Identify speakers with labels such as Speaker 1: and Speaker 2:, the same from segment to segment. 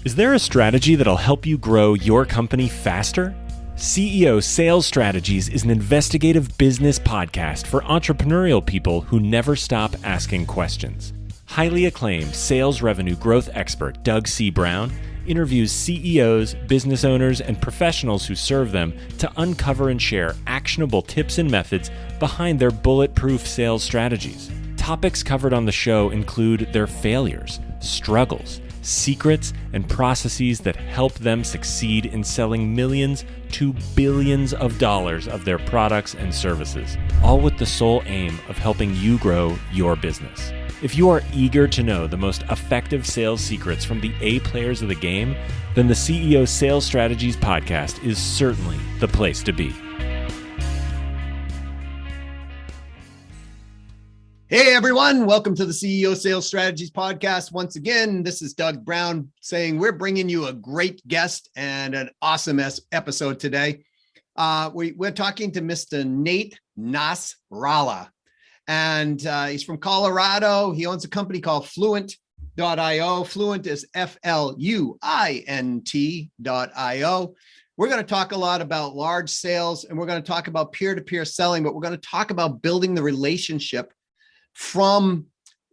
Speaker 1: Is there a strategy that'll help you grow your company faster? CEO Sales Strategies is an investigative business podcast for entrepreneurial people who never stop asking questions. Highly acclaimed sales revenue growth expert Doug C. Brown interviews CEOs, business owners, and professionals who serve them to uncover and share actionable tips and methods behind their bulletproof sales strategies. Topics covered on the show include their failures, struggles, secrets, and processes that help them succeed in selling millions to billions of dollars of their products and services, all with the sole aim of helping you grow your business. If you are eager to know the most effective sales secrets from the A players of the game, then the CEO Sales Strategies podcast is certainly the place to be.
Speaker 2: Hey everyone, welcome to the CEO Sales Strategies podcast. Once again, this is Doug Brown saying we're bringing you a great guest and an awesome episode today. We're talking to Mr. Nate Nasralla, and he's from Colorado. He owns a company called Fluent.io. Fluent is Fluint.io. We're going to talk a lot about large sales, and we're going to talk about peer-to-peer selling, but we're going to talk about building the relationship from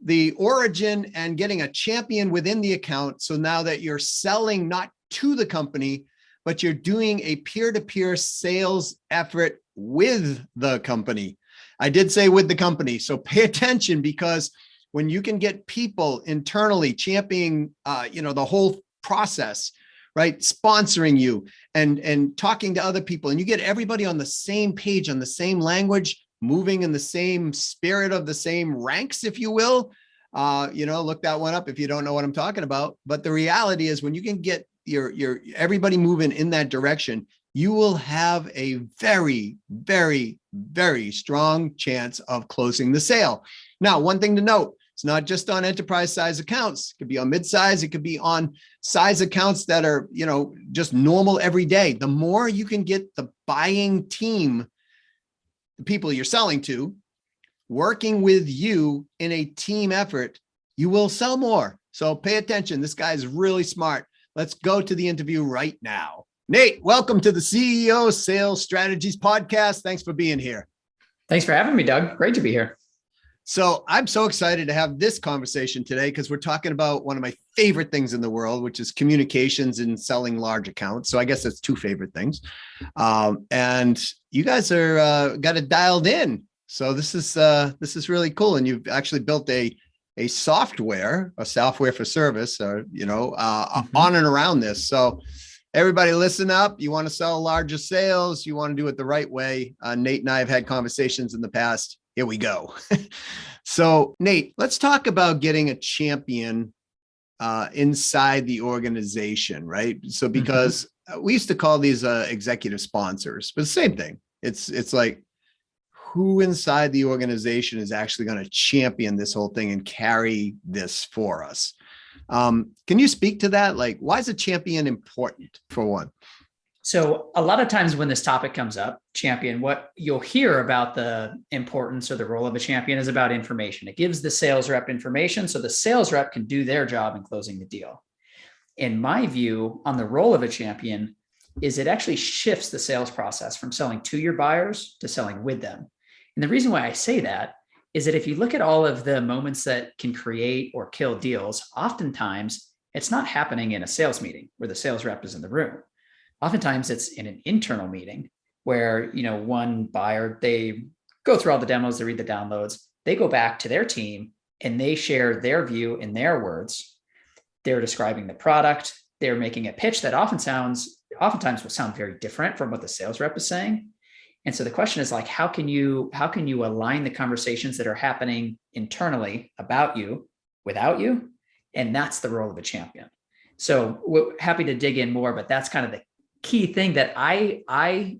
Speaker 2: the origin and getting a champion within the account. So now that you're selling not to the company, but you're doing a peer-to-peer sales effort with the company. I did say with the company. So pay attention, because when you can get people internally championing, the whole process, right? Sponsoring you and talking to other people, and you get everybody on the same page, on the same language, moving in the same spirit of the same ranks, if you will. Look that one up if you don't know what I'm talking about. But the reality is, when you can get your everybody moving in that direction, you will have a very, very, very strong chance of closing the sale. Now, one thing to note, it's not just on enterprise size accounts. It could be on mid-size. It could be on size accounts that are, just normal every day. The more you can get the buying team, the people you're selling to, working with you in a team effort, you will sell more. So pay attention. This guy is really smart. Let's go to the interview right now. Nate, welcome to the CEO Sales Strategies podcast. Thanks for being here.
Speaker 3: Thanks for having me, Doug. Great to be here.
Speaker 2: So I'm so excited to have this conversation today, because we're talking about one of my favorite things in the world, which is communications and selling large accounts. So I guess that's two favorite things. And you guys are got it dialed in. So this is really cool. And you've actually built a software for service, on and around this. So everybody listen up. You want to sell larger sales. You want to do it the right way. Nate and I have had conversations in the past. Here we go. So Nate, let's talk about getting a champion inside the organization, right? So because we used to call these executive sponsors, but the same thing. It's like, who inside the organization is actually going to champion this whole thing and carry this for us? Can you speak to that? Like, why is a champion important, for one?
Speaker 3: So a lot of times when this topic comes up, champion, what you'll hear about the importance or the role of a champion is about information. It gives the sales rep information so the sales rep can do their job in closing the deal. In my view, on the role of a champion, is it actually shifts the sales process from selling to your buyers to selling with them. And the reason why I say that is that if you look at all of the moments that can create or kill deals, oftentimes it's not happening in a sales meeting where the sales rep is in the room. Oftentimes it's in an internal meeting where, one buyer, they go through all the demos, they read the downloads, they go back to their team and they share their view in their words. They're describing the product. They're making a pitch that oftentimes will sound very different from what the sales rep is saying. And so the question is like, how can you align the conversations that are happening internally about you without you? And that's the role of a champion. So we're happy to dig in more, but that's kind of the key thing that I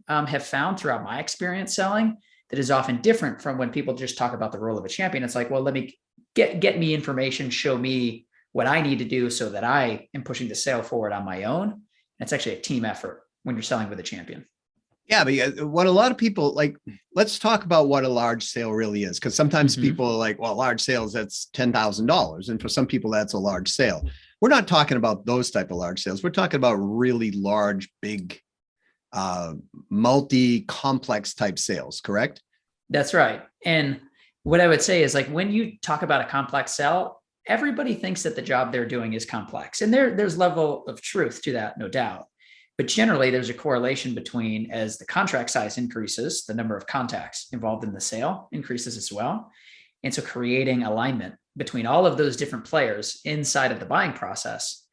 Speaker 3: have found throughout my experience selling that is often different from when people just talk about the role of a champion. It's like, well, let me get me information, show me what I need to do so that I am pushing the sale forward on my own. And it's actually a team effort when you're selling with a champion.
Speaker 2: Yeah, but what a lot of people like, let's talk about what a large sale really is. Because sometimes people are like, well, large sales, that's $10,000. And for some people, that's a large sale. we're not talking about those type of large sales. We're talking about really large, big, multi-complex type sales, correct?
Speaker 3: That's right. And what I would say is, like, when you talk about a complex sell, everybody thinks that the job they're doing is complex. And there's level of truth to that, no doubt. But generally, there's a correlation between, as the contract size increases, the number of contacts involved in the sale increases as well. And so creating alignment between all of those different players inside of the buying process,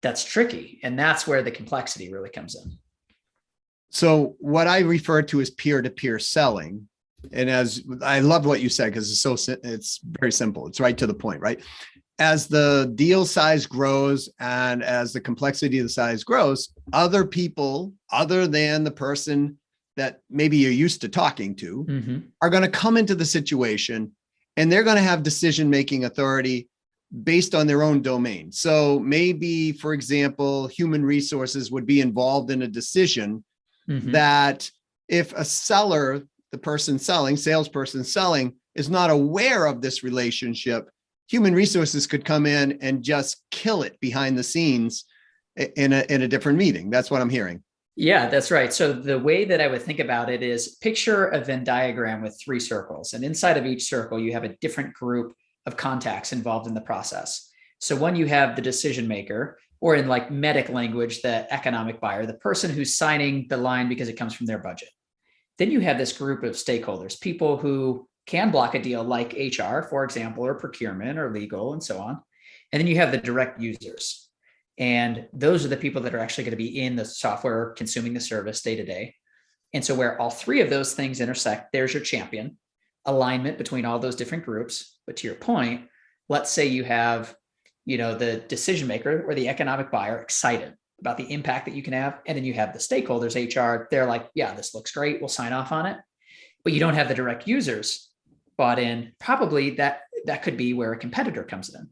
Speaker 3: that's tricky. And that's where the complexity really comes in.
Speaker 2: So what I refer to as peer-to-peer selling, and as I love what you said, because it's very simple. It's right to the point, right? As the deal size grows and as the complexity of the size grows, other people other than the person that maybe you're used to talking to are going to come into the situation, and they're going to have decision-making authority based on their own domain. So maybe, for example, human resources would be involved in a decision that if a seller, the person selling, salesperson selling, is not aware of this relationship, human resources could come in and just kill it behind the scenes in a different meeting. That's what I'm hearing.
Speaker 3: Yeah, that's right. So the way that I would think about it is, picture a Venn diagram with 3 circles. And inside of each circle, you have a different group of contacts involved in the process. So one, you have the decision maker, or in like medic language, the economic buyer, the person who's signing the line because it comes from their budget. Then you have this group of stakeholders, people who can block a deal, like HR, for example, or procurement or legal and so on. And then you have the direct users. And those are the people that are actually going to be in the software, consuming the service day to day. And so where all 3 of those things intersect, there's your champion, alignment between all those different groups. But to your point, let's say you have, the decision maker or the economic buyer excited about the impact that you can have. And then you have the stakeholders, HR, they're like, yeah, this looks great, we'll sign off on it. But you don't have the direct users bought in. Probably that could be where a competitor comes in.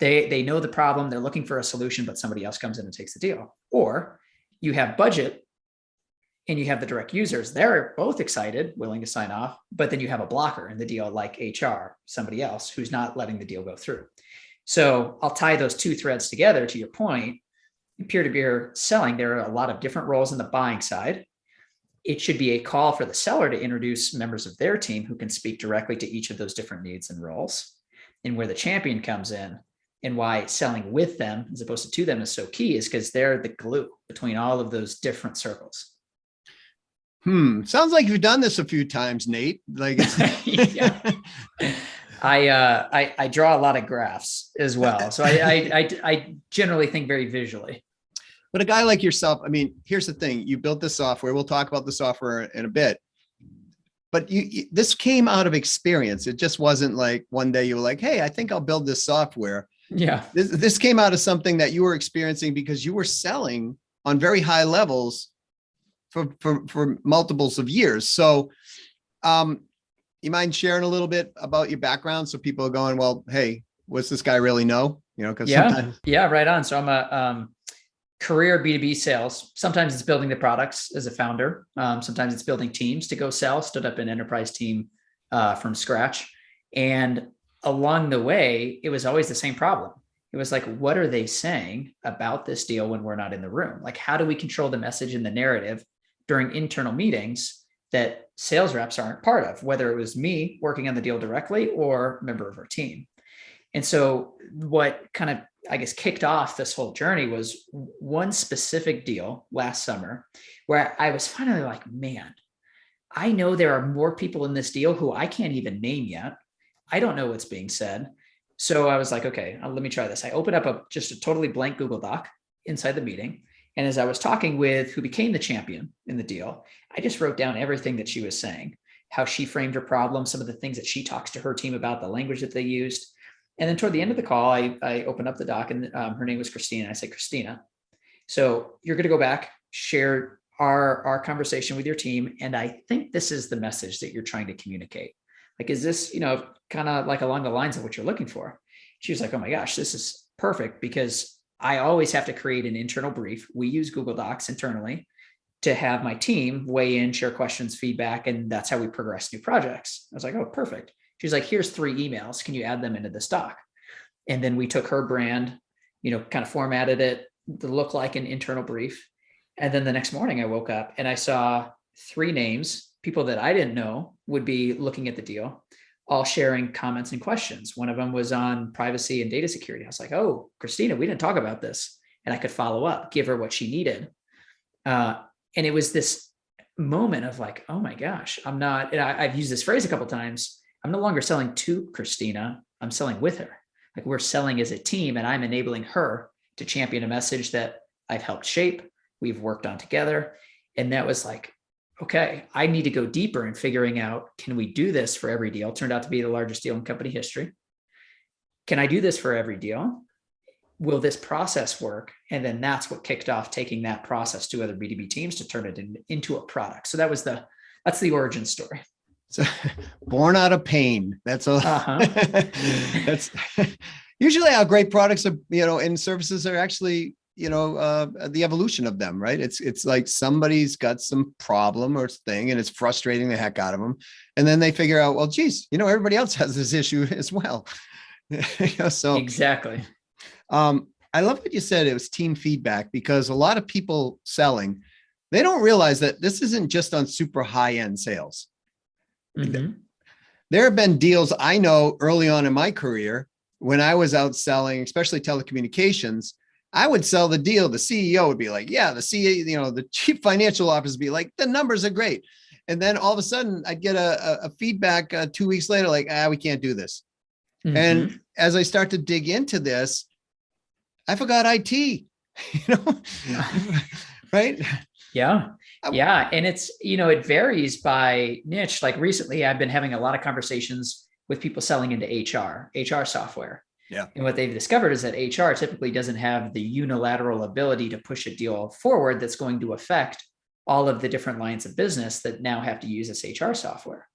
Speaker 3: They know the problem, they're looking for a solution, but somebody else comes in and takes the deal. Or you have budget and you have the direct users. They're both excited, willing to sign off, but then you have a blocker in the deal, like HR, somebody else who's not letting the deal go through. So I'll tie those 2 threads together. To your point, in peer-to-peer selling, there are a lot of different roles in the buying side. It should be a call for the seller to introduce members of their team who can speak directly to each of those different needs and roles. And where the champion comes in, and why selling with them as opposed to them is so key, is because they're the glue between all of those different circles.
Speaker 2: Sounds like you've done this a few times, Nate. Like,
Speaker 3: yeah. I draw a lot of graphs as well. So I generally think very visually.
Speaker 2: But a guy like yourself, I mean, here's the thing. You built the software. We'll talk about the software in a bit. But this came out of experience. It just wasn't like one day you were like, hey, I think I'll build this software.
Speaker 3: Yeah.
Speaker 2: This came out of something that you were experiencing because you were selling on very high levels for multiples of years. So you mind sharing a little bit about your background so people are going, well, hey, what's this guy really know? Because sometimes.
Speaker 3: Yeah, right on. So I'm a career B2B sales. Sometimes it's building the products as a founder. Sometimes it's building teams to go sell. Stood up an enterprise team from scratch. And along the way, it was always the same problem. It was like, what are they saying about this deal when we're not in the room? Like, how do we control the message and the narrative during internal meetings that sales reps aren't part of, whether it was me working on the deal directly or a member of our team? And so what kind of, I guess, kicked off this whole journey was one specific deal last summer where I was finally like, man, I know there are more people in this deal who I can't even name yet. I don't know what's being said. So I was like, okay, let me try this. I opened up just a totally blank Google Doc inside the meeting. And as I was talking with who became the champion in the deal, I just wrote down everything that she was saying, how she framed her problem, some of the things that she talks to her team about, the language that they used. And then toward the end of the call, I opened up the doc, and her name was Christina. I said, Christina, so you're going to go back, share our conversation with your team. And I think this is the message that you're trying to communicate. Like, is this, kind of like along the lines of what you're looking for? She was like, oh my gosh, this is perfect, because I always have to create an internal brief. We use Google Docs internally to have my team weigh in, share questions, feedback, and that's how we progress new projects. I was like, oh, perfect. She's like, here's 3 emails. Can you add them into this doc? And then we took her brand, kind of formatted it to look like an internal brief. And then the next morning I woke up and I saw 3 names, people that I didn't know would be looking at the deal, all sharing comments and questions. One of them was on privacy and data security. I was like, oh, Christina, we didn't talk about this. And I could follow up, give her what she needed. And it was this moment of like, oh my gosh, I'm not, and I've used this phrase a couple of times. I'm no longer selling to Christina. I'm selling with her. Like we're selling as a team, and I'm enabling her to champion a message that I've helped shape, we've worked on together. And that was like, okay, I need to go deeper in figuring out, can we do this for every deal? It turned out to be the largest deal in company history. Can I do this for every deal? Will this process work? And then that's what kicked off taking that process to other B2B teams to turn it into a product. So that's the origin story.
Speaker 2: So born out of pain. That's a, that's usually how great products are, and services are actually, the evolution of them, right? It's like somebody's got some problem or thing and it's frustrating the heck out of them. And then they figure out, well, geez, everybody else has this issue as well. So
Speaker 3: exactly.
Speaker 2: I love what you said. It was team feedback, because a lot of people selling, they don't realize that this isn't just on super high end sales. Mm-hmm. There have been deals I know early on in my career when I was out selling, especially telecommunications. I would sell the deal. The CEO would be like, yeah, the CEO, the chief financial officer would be like, the numbers are great. And then all of a sudden I'd get a feedback 2 weeks later, like, we can't do this. Mm-hmm. And as I start to dig into this, I forgot IT, right?
Speaker 3: Yeah. Yeah. And it's, it varies by niche. Like recently, I've been having a lot of conversations with people selling into HR software.
Speaker 2: Yeah.
Speaker 3: And what they've discovered is that HR typically doesn't have the unilateral ability to push a deal forward that's going to affect all of the different lines of business that now have to use this HR software.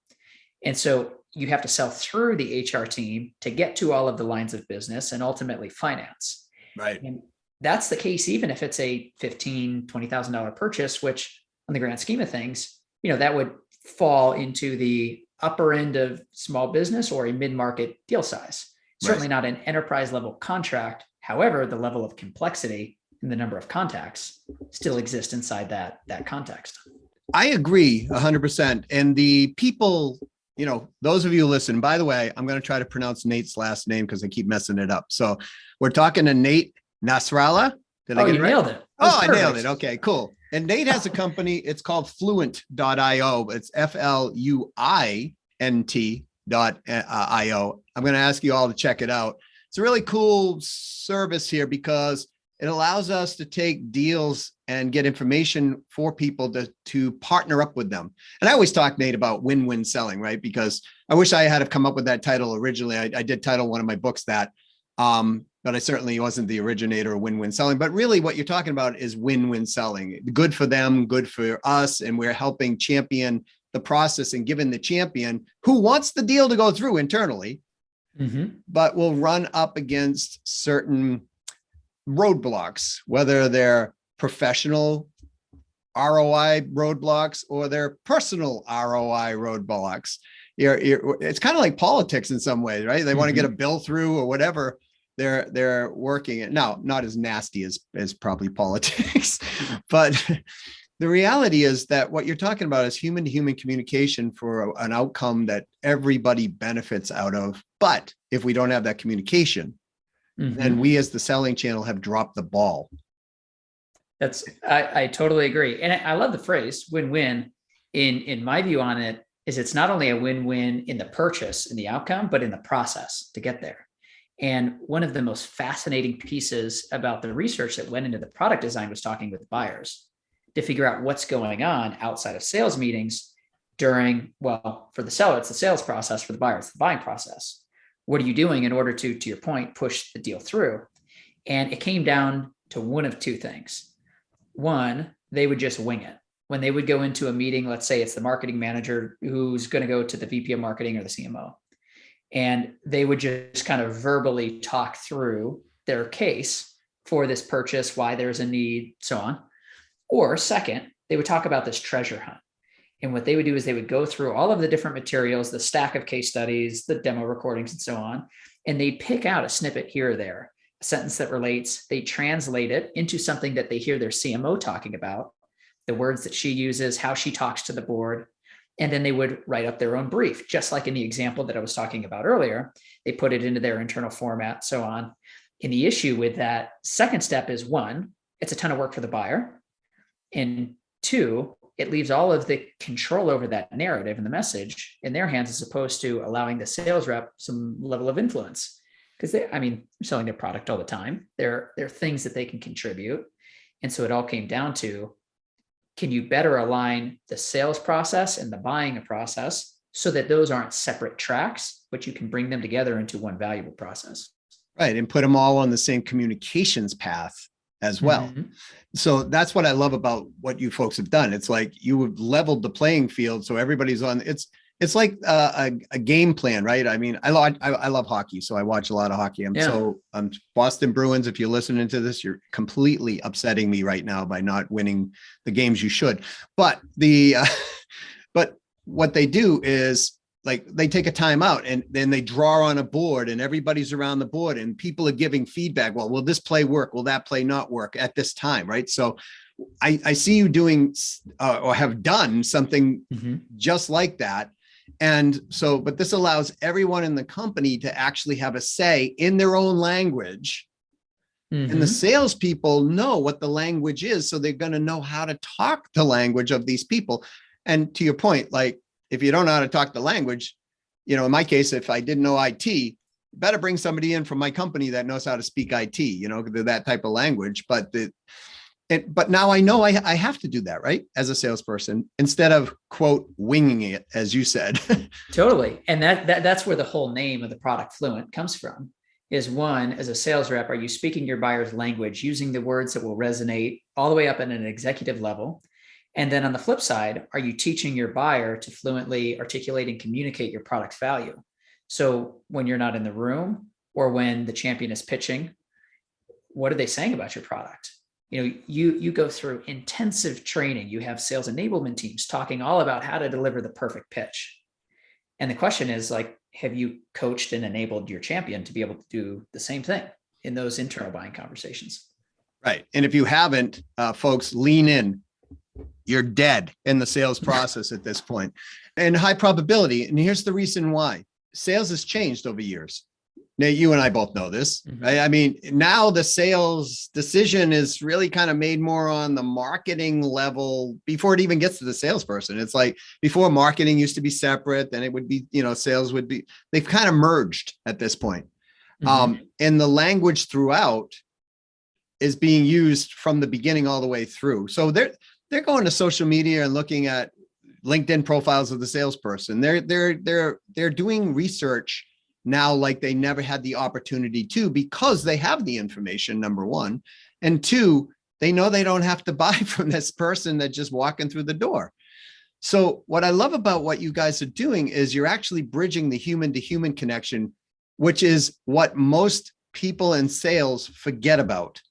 Speaker 3: And so you have to sell through the HR team to get to all of the lines of business and ultimately finance.
Speaker 2: Right.
Speaker 3: And that's the case, even if it's a $15,000, $20,000 purchase, which on the grand scheme of things, that would fall into the upper end of small business or a mid-market deal size. Certainly not an enterprise level contract. However, the level of complexity and the number of contacts still exist inside that context.
Speaker 2: I agree 100%. And the people, those of you who listen, by the way, I'm going to try to pronounce Nate's last name because I keep messing it up. So we're talking to Nate Nasralla.
Speaker 3: Did I get it right? Nailed it.
Speaker 2: I nailed it. Okay, cool. And Nate has a company. It's called Fluint.io. It's FLUINT.io. I'm going to ask you all to check it out. It's a really cool service here because it allows us to take deals and get information for people to partner up with them. And I always talk, Nate, about win-win selling, right? Because I wish I had come up with that title originally. I did title one of my books that, but I certainly wasn't the originator of win-win selling. But really what you're talking about is win-win selling. Good for them, good for us. And we're helping champion the process and giving the champion who wants the deal to go through internally, but will run up against certain roadblocks, whether they're professional ROI roadblocks or they're personal ROI roadblocks. It's kind of like politics in some ways, right? They want to get a bill through or whatever they're working at. Now, not as nasty as probably politics, but the reality is that what you're talking about is human to human communication for an outcome that everybody benefits out of. But if we don't have that communication, then we as the selling channel have dropped the ball.
Speaker 3: I totally agree. And I love the phrase win-win. In my view on it is it's not only a win-win in the purchase and the outcome, but in the process to get there. And one of the most fascinating pieces about the research that went into the product design was talking with buyers to figure out what's going on outside of sales meetings during, well, for the seller, it's the sales process. For the buyer, it's the buying process. What are you doing in order to your point, push the deal through? And it came down to one of two things. One, they would just wing it. When they would go into a meeting, let's say it's the marketing manager who's going to go to the VP of marketing or the CMO, and they would just kind of verbally talk through their case for this purchase, why there's a need, so on. Or second, they would talk about this treasure hunt. And what they would do is they would go through all of the different materials, the stack of case studies, the demo recordings, and so on. And they'd pick out a snippet here or there a sentence that relates, they translate it into something that they hear their CMO talking about, the words that she uses, how she talks to the board. And then they would write up their own brief, just like in the example that I was talking about earlier. They put it into their internal format, so on. And the issue with that second step is, one, it's a ton of work for the buyer. And two, it leaves all of the control over that narrative and the message in their hands, as opposed to allowing the sales rep some level of influence. Because they're selling their product all the time. There are things that they can contribute. And so it all came down to, can you better align the sales process and the buying process so that those aren't separate tracks, but you can bring them together into one valuable process?
Speaker 2: Right. And put them all on the same communications path as well. Mm-hmm. So that's what I love about what you folks have done. It's like you have leveled the playing field. So everybody's on, it's like a game plan, right? I mean, I love hockey, so I watch a lot of hockey. I'm Boston Bruins. If you're listening to this, you're completely upsetting me right now by not winning the games you should. But but what they do is, like, they take a timeout and then they draw on a board and everybody's around the board and people are giving feedback. Well, will this play work? Will that play not work at this time? Right. So I see you doing or have done something just like that. And so, but this allows everyone in the company to actually have a say in their own language. And the salespeople know what the language is. So they're going to know how to talk the language of these people. And to your point, like, if you don't know how to talk the language, in my case, if I didn't know IT, better bring somebody in from my company that knows how to speak IT, that type of language. But now I know I have to do that, right? As a salesperson, instead of, quote, winging it, as you said.
Speaker 3: Totally. And that's where the whole name of the product Fluent comes from, is, one, as a sales rep, are you speaking your buyer's language, using the words that will resonate all the way up at an executive level? And then on the flip side, are you teaching your buyer to fluently articulate and communicate your product's value? So when you're not in the room, or when the champion is pitching, what are they saying about your product? You go through intensive training. You have sales enablement teams talking all about how to deliver the perfect pitch. And the question is, like, have you coached and enabled your champion to be able to do the same thing in those internal buying conversations?
Speaker 2: Right. And if you haven't, folks, lean in. You're dead in the sales process at this point, and high probability. And here's the reason why. Sales has changed over years. Now, you and I both know this, right? I mean, now the sales decision is really kind of made more on the marketing level before it even gets to the salesperson. It's like, before, marketing used to be separate, then it would be, sales would be, they've kind of merged at this point. And the language throughout is being used from the beginning all the way through. So they're going to social media and looking at LinkedIn profiles of the salesperson. They're doing research now like they never had the opportunity to, because they have the information, number one. And two, they know they don't have to buy from this person that's just walking through the door. So what I love about what you guys are doing is you're actually bridging the human to human connection, which is what most people in sales forget about.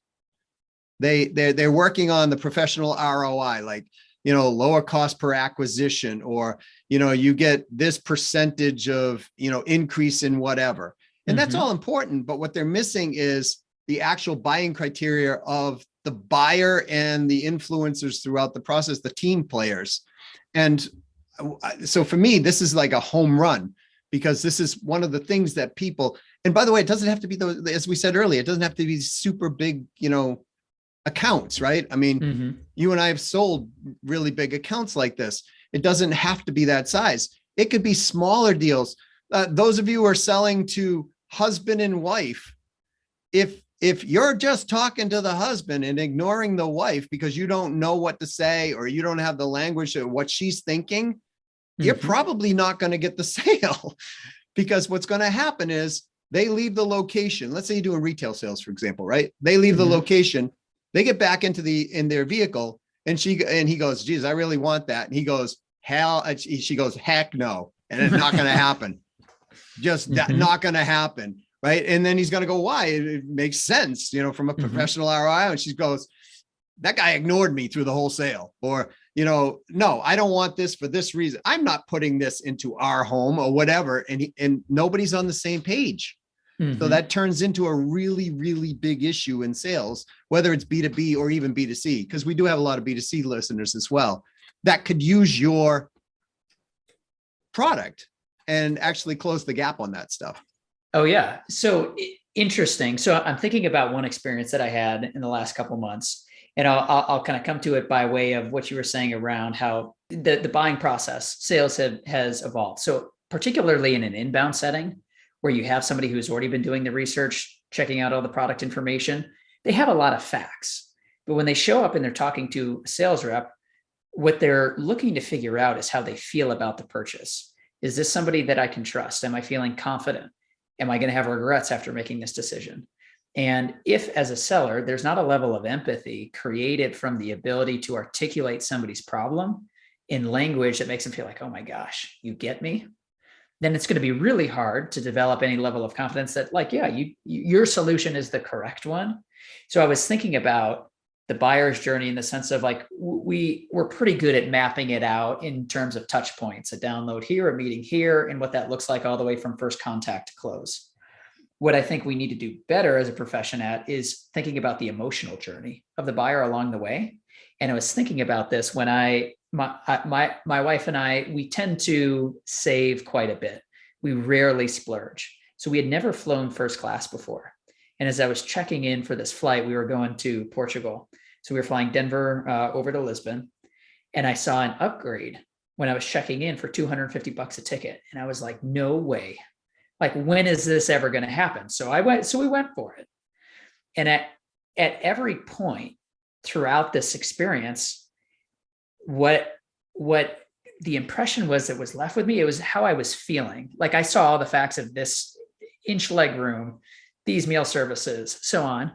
Speaker 2: They're working on the professional ROI, like, lower cost per acquisition, or, you get this percentage of, increase in whatever. And that's all important. But what they're missing is the actual buying criteria of the buyer and the influencers throughout the process, the team players. And so for me, this is like a home run, because this is one of the things that people, and by the way, it doesn't have to be those, as we said earlier, it doesn't have to be super big, accounts, right? I mean, you and I have sold really big accounts like this. It doesn't have to be that size. It could be smaller deals. Those of you who are selling to husband and wife, if you're just talking to the husband and ignoring the wife because you don't know what to say, or you don't have the language of what she's thinking, you're probably not going to get the sale, because what's going to happen is they leave the location. Let's say you do a retail sales, for example, right? They leave the location. They get back in their vehicle, and he goes, geez, I really want that. And he goes, she goes, heck no. And it's not going to happen. Just not going to happen. Right. And then he's going to go, why? It makes sense, from a professional ROI. And she goes, that guy ignored me through the whole sale. Or, no, I don't want this for this reason. I'm not putting this into our home, or whatever. And nobody's on the same page. So that turns into a really, really big issue in sales, whether it's B2B or even B2C, because we do have a lot of B2C listeners as well that could use your product and actually close the gap on that stuff.
Speaker 3: Oh yeah. So interesting. So I'm thinking about one experience that I had in the last couple of months, and I'll kind of come to it by way of what you were saying around how the buying process, sales has evolved. So particularly in an inbound setting where you have somebody who's already been doing the research, checking out all the product information, they have a lot of facts. But when they show up and they're talking to a sales rep, what they're looking to figure out is how they feel about the purchase. Is this somebody that I can trust? Am I feeling confident? Am I going to have regrets after making this decision? And if, as a seller, there's not a level of empathy created from the ability to articulate somebody's problem in language that makes them feel like, oh my gosh, you get me, then it's going to be really hard to develop any level of confidence that, like, yeah, your solution is the correct one. So I was thinking about the buyer's journey in the sense of, like, we're pretty good at mapping it out in terms of touch points, a download here, a meeting here, and what that looks like all the way from first contact to close. What I think we need to do better as a profession at is thinking about the emotional journey of the buyer along the way. And I was thinking about this when my wife and I, we tend to save quite a bit. We rarely splurge. So we had never flown first class before. And as I was checking in for this flight, we were going to Portugal. So we were flying Denver over to Lisbon. And I saw an upgrade when I was checking in for $250 a ticket. And I was like, no way. Like, when is this ever going to happen? So we went for it. And at every point throughout this experience, what the impression was that was left with me, it was how I was feeling. Like, I saw all the facts of this inch leg room, these meal services, so on.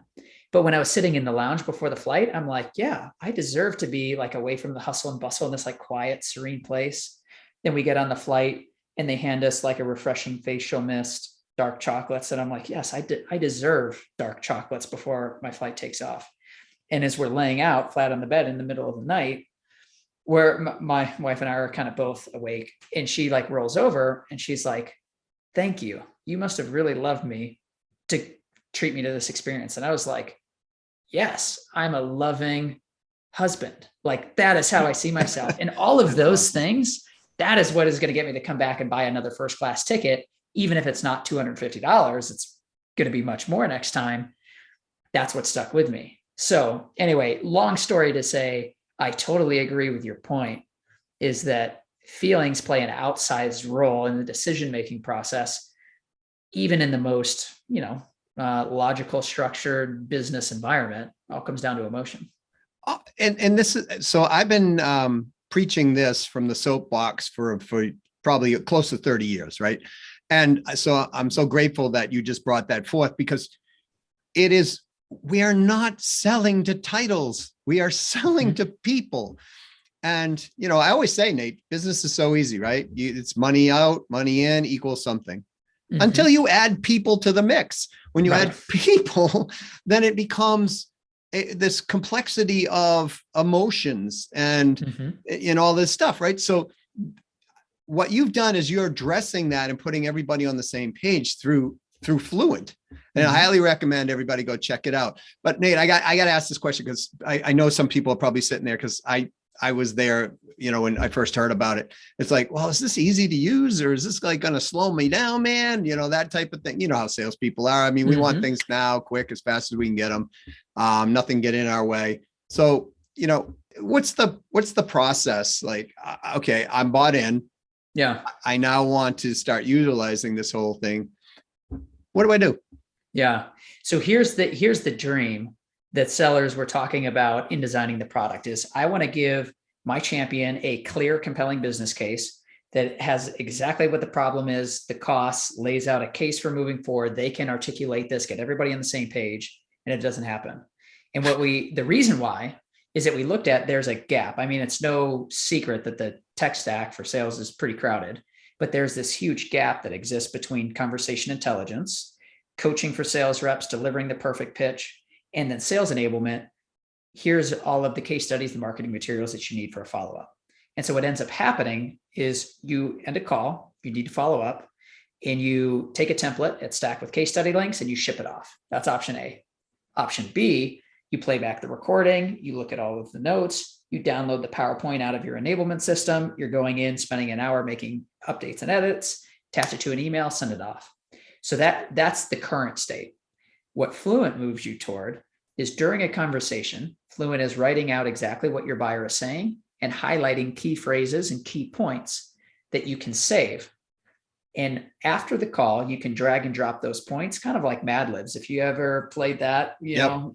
Speaker 3: But when I was sitting in the lounge before the flight, I'm like, yeah, I deserve to be like away from the hustle and bustle in this like quiet, serene place. Then we get on the flight and they hand us like a refreshing facial mist, dark chocolates. And I'm like, yes, I deserve dark chocolates before my flight takes off. And as we're laying out flat on the bed in the middle of the night, where my wife and I are kind of both awake, and she like rolls over and she's like, thank you. You must have really loved me to treat me to this experience. And I was like, yes, I'm a loving husband. Like, that is how I see myself. And all of those things, that is what is going to get me to come back and buy another first class ticket. Even if it's not $250, it's going to be much more next time. That's what stuck with me. So anyway, long story to say, I totally agree with your point, is that feelings play an outsized role in the decision-making process, even in the most, logical, structured business environment. All comes down to emotion.
Speaker 2: And this is, so I've been preaching this from the soapbox for probably close to 30 years, right? And so I'm so grateful that you just brought that forth, because we are not selling to titles. We are selling to people. And, I always say, Nate, business is so easy, right? It's money out, money in equals something. Mm-hmm. Until you add people to the mix. When you add people, then it becomes this complexity of emotions and all this stuff, right? So what you've done is you're addressing that and putting everybody on the same page through Fluent. And I highly recommend everybody go check it out. But Nate, I got to ask this question, because I know some people are probably sitting there, because I was there, when I first heard about it. It's like, well, is this easy to use, or is this like going to slow me down, man? That type of thing. You know how salespeople are. I mean, we want things now, quick, as fast as we can get them. Nothing get in our way. So, what's the process? Like, okay, I'm bought in.
Speaker 3: Yeah.
Speaker 2: I now want to start utilizing this whole thing. What do I do?
Speaker 3: Yeah. So here's the dream that sellers were talking about in designing the product is, I want to give my champion a clear, compelling business case that has exactly what the problem is, the costs, lays out a case for moving forward. They can articulate this, get everybody on the same page, and it doesn't happen. And the reason why is that we looked at, there's a gap. I mean, it's no secret that the tech stack for sales is pretty crowded, but there's this huge gap that exists between conversation intelligence, coaching for sales reps, delivering the perfect pitch, and then sales enablement. Here's all of the case studies, the marketing materials that you need for a follow-up. And so what ends up happening is you end a call, you need to follow up, and you take a template, it's stacked with case study links, and you ship it off. That's option A. Option B, you play back the recording, you look at all of the notes, you download the PowerPoint out of your enablement system, you're going in, spending an hour making updates and edits, attach it to an email, send it off. So that's the current state. What Fluent moves you toward is during a conversation, Fluent is writing out exactly what your buyer is saying and highlighting key phrases and key points that you can save. And after the call, you can drag and drop those points, kind of like Mad Libs. If you ever played that,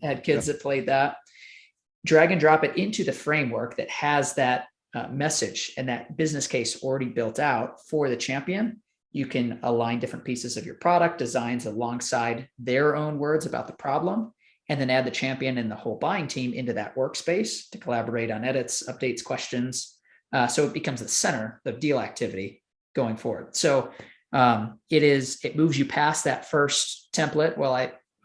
Speaker 3: had kids that played that, drag and drop it into the framework that has that message and that business case already built out for the champion. You can align different pieces of your product designs alongside their own words about the problem, and then add the champion and the whole buying team into that workspace to collaborate on edits, updates, questions. So it becomes the center of deal activity going forward. So it moves you past that first template. Well,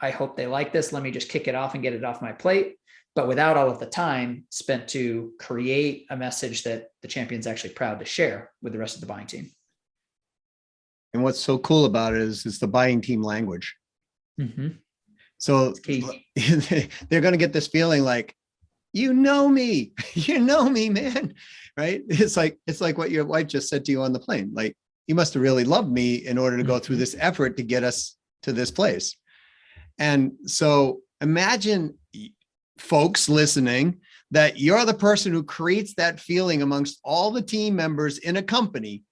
Speaker 3: I hope they like this. Let me just kick it off and get it off my plate. But without all of the time spent to create a message that the champion's actually proud to share with the rest of the buying team.
Speaker 2: And what's so cool about it is it's the buying team language.
Speaker 3: Mm-hmm.
Speaker 2: So they're going to get this feeling like, you know me, man. Right. It's like what your wife just said to you on the plane. Like, you must have really loved me in order to go through this effort to get us to this place. And so imagine, folks listening, that you're the person who creates that feeling amongst all the team members in a company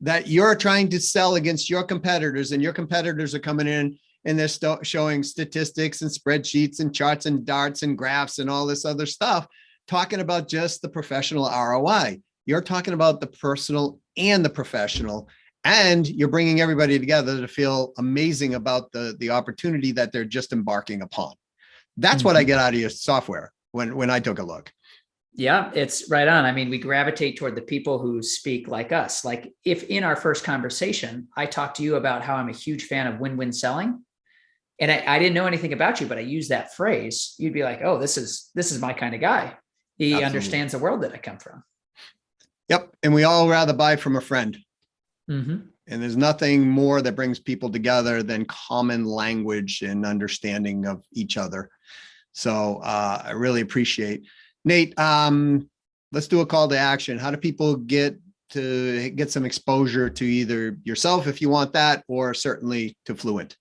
Speaker 2: that you're trying to sell against your competitors, and your competitors are coming in and they're showing statistics and spreadsheets and charts and darts and graphs and all this other stuff, talking about just the professional ROI. You're talking about the personal and the professional, and you're bringing everybody together to feel amazing about the opportunity that they're just embarking upon. That's what I get out of your software when I took a look.
Speaker 3: Yeah, it's right on. I mean, we gravitate toward the people who speak like us. Like, if in our first conversation, I talked to you about how I'm a huge fan of win-win selling, and I didn't know anything about you, but I used that phrase, you'd be like, oh, this is my kind of guy. He
Speaker 2: Absolutely
Speaker 3: understands the world that I come from.
Speaker 2: Yep. And we all rather buy from a friend.
Speaker 3: Mm-hmm.
Speaker 2: And there's nothing more that brings people together than common language and understanding of each other. So I really appreciate. Nate, let's do a call to action. How do people get some exposure to either yourself, if you want that, or certainly to Fluent?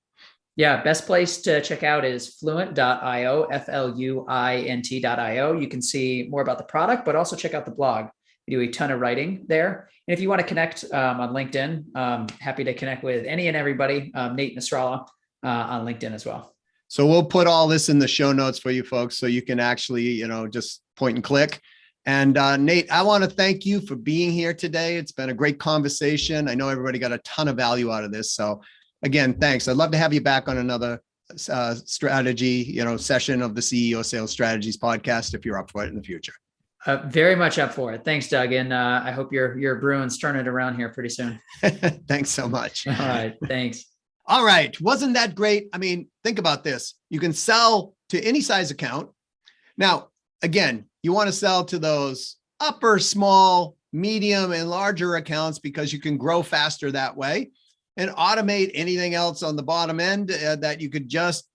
Speaker 3: Yeah, best place to check out is fluint.io, fluint.io. You can see more about the product, but also check out the blog. We do a ton of writing there. And if you want to connect on LinkedIn, happy to connect with any and everybody, Nate Nasralla on LinkedIn as well.
Speaker 2: So we'll put all this in the show notes for you folks, so you can actually, just point and click. And Nate, I want to thank you for being here today. It's been a great conversation. I know everybody got a ton of value out of this. So again, thanks. I'd love to have you back on another strategy, session of the CEO Sales Strategies podcast, if you're up for it in the future.
Speaker 3: Very much up for it. Thanks, Doug. And I hope your Bruins turn it around here pretty soon.
Speaker 2: Thanks so much.
Speaker 3: All right. Thanks.
Speaker 2: All right. Wasn't that great? I mean, think about this. You can sell to any size account. Now, again, you want to sell to those upper, small, medium, and larger accounts because you can grow faster that way, and automate anything else on the bottom end that you could just,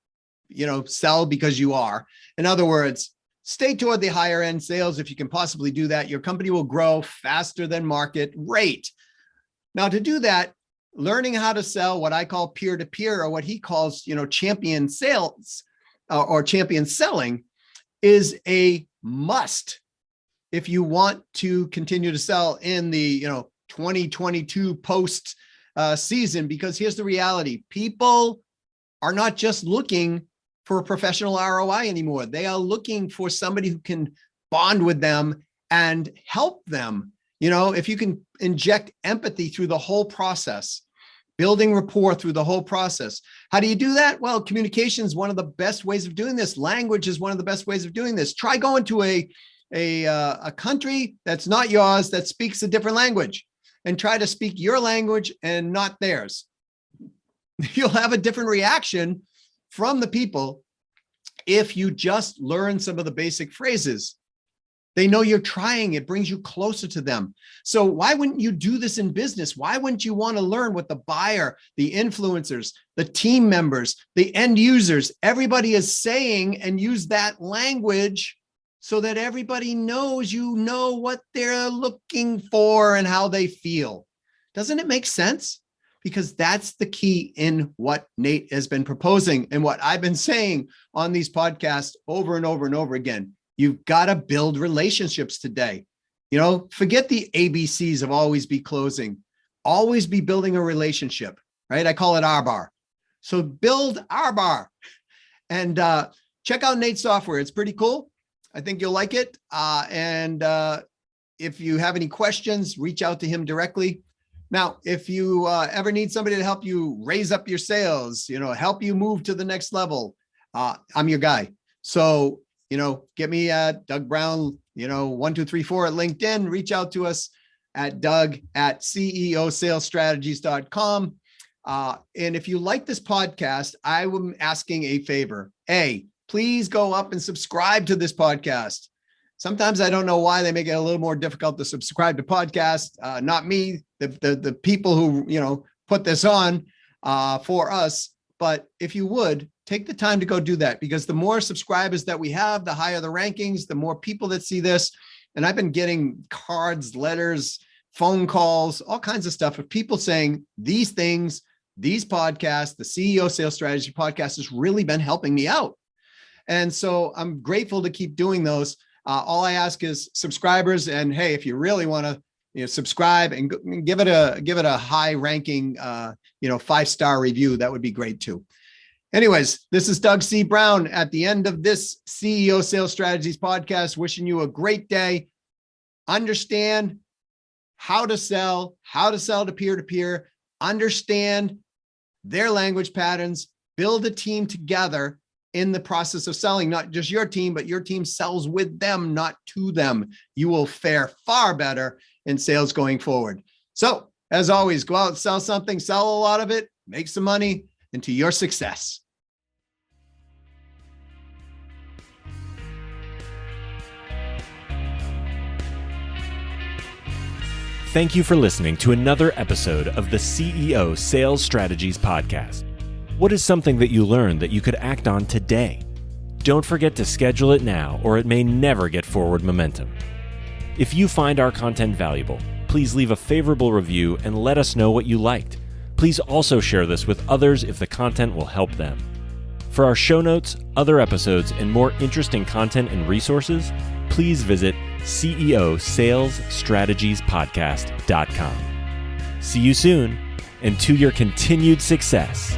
Speaker 2: sell because you are. In other words, stay toward the higher end sales. If you can possibly do that, your company will grow faster than market rate. Now, to do that, learning how to sell what I call peer-to-peer, or what he calls, champion sales or champion selling, is a must if you want to continue to sell in the 2022 post season. Because here's the reality: people are not just looking for a professional ROI anymore. They are looking for somebody who can bond with them and help them. If you can inject empathy through the whole process, building rapport through the whole process. How do you do that? Well, communication is one of the best ways of doing this. Language is one of the best ways of doing this. Try going to a country that's not yours, that speaks a different language, and try to speak your language and not theirs. You'll have a different reaction from the people if you just learn some of the basic phrases. They know you're trying. It brings you closer to them. So why wouldn't you do this in business? Why wouldn't you want to learn what the buyer, the influencers, the team members, the end users, everybody is saying, and use that language so that everybody knows you know what they're looking for and how they feel? Doesn't it make sense? Because that's the key in what Nate has been proposing and what I've been saying on these podcasts over and over and over again. You've got to build relationships today. Forget the ABCs of always be closing, always be building a relationship, right? I call it R-bar. So build R-bar and check out Nate's software. It's pretty cool. I think you'll like it. And if you have any questions, reach out to him directly. Now, if you ever need somebody to help you raise up your sales, help you move to the next level, I'm your guy. So, get me at Doug Brown, 1234 at LinkedIn. Reach out to us at Doug@ceosalesstrategies.com. And if you like this podcast, I am asking a favor. A, please go up and subscribe to this podcast. Sometimes I don't know why they make it a little more difficult to subscribe to podcasts. Not me, the people who, put this on for us. But if you would, take the time to go do that, because the more subscribers that we have, the higher the rankings, the more people that see this. And I've been getting cards, letters, phone calls, all kinds of stuff of people saying these things, these podcasts, the CEO Sales Strategy podcast has really been helping me out. And so I'm grateful to keep doing those. All I ask is subscribers. And hey, if you really want to, subscribe and give it a high ranking, 5-star review, that would be great too. Anyways, this is Doug C. Brown at the end of this CEO Sales Strategies podcast, wishing you a great day. Understand how to sell to peer-to-peer, understand their language patterns, build a team together in the process of selling, not just your team, but your team sells with them, not to them. You will fare far better in sales going forward. So as always, go out and sell something, sell a lot of it, make some money, and to your success.
Speaker 1: Thank you for listening to another episode of the CEO Sales Strategies Podcast. What is something that you learned that you could act on today? Don't forget to schedule it now, or it may never get forward momentum. If you find our content valuable, please leave a favorable review and let us know what you liked. Please also share this with others if the content will help them. For our show notes, other episodes, and more interesting content and resources, please visit ceosalesstrategiespodcast.com. See you soon, and to your continued success.